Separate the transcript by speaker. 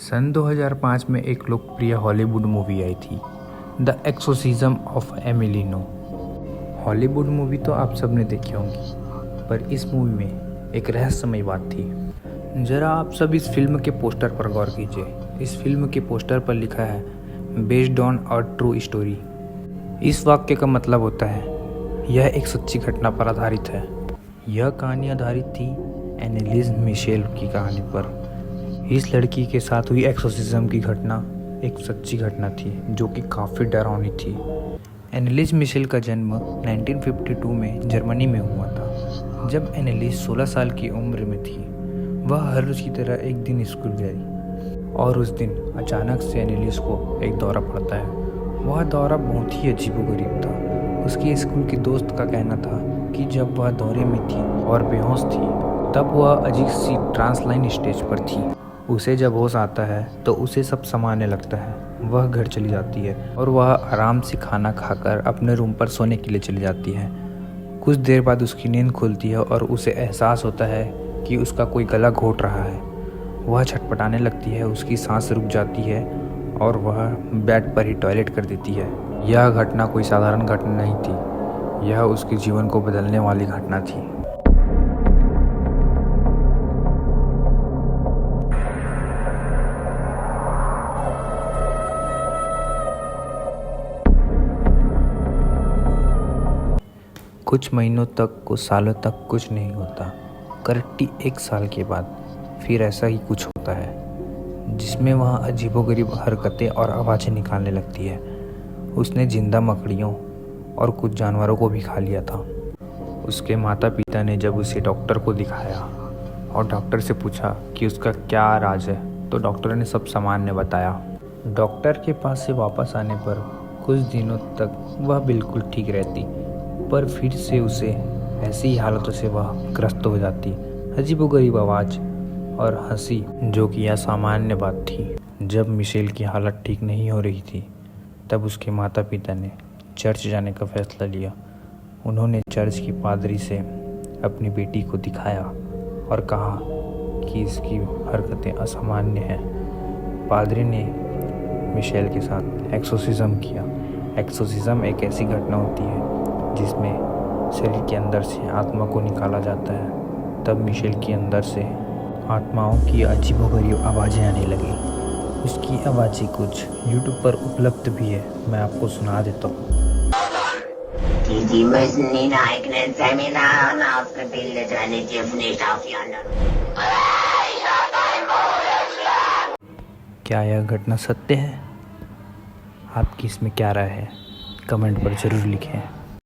Speaker 1: सन 2005 में एक लोकप्रिय हॉलीवुड मूवी आई थी, द एक्सोर्सिज्म ऑफ एमिली नो। हॉलीवुड मूवी तो आप सब ने देखी होंगी, पर इस मूवी में एक रहस्यमय बात थी। ज़रा आप सब इस फिल्म के पोस्टर पर गौर कीजिए। इस फिल्म के पोस्टर पर लिखा है based on a true story. इस वाक्य का मतलब होता है यह एक सच्ची घटना पर आधारित है। यह कहानी आधारित थी एनेलिस मिशेल की कहानी पर। इस लड़की के साथ हुई एक्सोर्सिज्म की घटना एक सच्ची घटना थी जो कि काफ़ी डरावनी थी। एनेलिस मिशेल का जन्म 1952 में जर्मनी में हुआ था। जब एनेलिस 16 साल की उम्र में थी, वह हर रोज की तरह एक दिन स्कूल गई और उस दिन अचानक से एनेलिस को एक दौरा पड़ता है। वह दौरा बहुत ही अजीबोगरीब था। उसके स्कूल के दोस्त का कहना था कि जब वह दौरे में थी और बेहोश थी, तब वह अजीब सी ट्रांसलाइन स्टेज पर थी। उसे जब होश आता है तो उसे सब सामान्य लगता है। वह घर चली जाती है और वह आराम से खाना खाकर अपने रूम पर सोने के लिए चली जाती है। कुछ देर बाद उसकी नींद खुलती है और उसे एहसास होता है कि उसका कोई गला घोट रहा है। वह छटपटाने लगती है, उसकी सांस रुक जाती है और वह बेड पर ही टॉयलेट कर देती है। यह घटना कोई साधारण घटना नहीं थी, यह उसके जीवन को बदलने वाली घटना थी। कुछ महीनों तक, कुछ सालों तक कुछ नहीं होता। करेक्टली 1 साल के बाद फिर ऐसा ही कुछ होता है जिसमें वह अजीबोगरीब हरकतें और आवाज़ें निकालने लगती है। उसने जिंदा मकड़ियों और कुछ जानवरों को भी खा लिया था। उसके माता पिता ने जब उसे डॉक्टर को दिखाया और डॉक्टर से पूछा कि उसका क्या राज है, तो डॉक्टर ने सब सामान्य बताया। डॉक्टर के पास से वापस आने पर कुछ दिनों तक वह बिल्कुल ठीक रहती, पर फिर से उसे ऐसी हालतों से वह ग्रस्त हो जाती। अजीबोगरीब आवाज़ और हंसी, जो कि यह सामान्य बात थी। जब मिशेल की हालत ठीक नहीं हो रही थी, तब उसके माता पिता ने चर्च जाने का फैसला लिया। उन्होंने चर्च की पादरी से अपनी बेटी को दिखाया और कहा कि इसकी हरकतें असामान्य हैं। पादरी ने मिशेल के साथ एक्सोर्सिज्म किया। एक्सोर्सिज्म एक ऐसी घटना होती है जिसमें शरीर के अंदर से आत्मा को निकाला जाता है। तब मिशेल के अंदर से आत्माओं की अजीबोगरीब आवाज़ें आने लगी। उसकी आवाज़ें कुछ यूट्यूब पर उपलब्ध भी है, मैं आपको सुना देता हूँ। क्या यह घटना सत्य है? आपकी इसमें क्या राय है? कमेंट पर ज़रूर लिखें।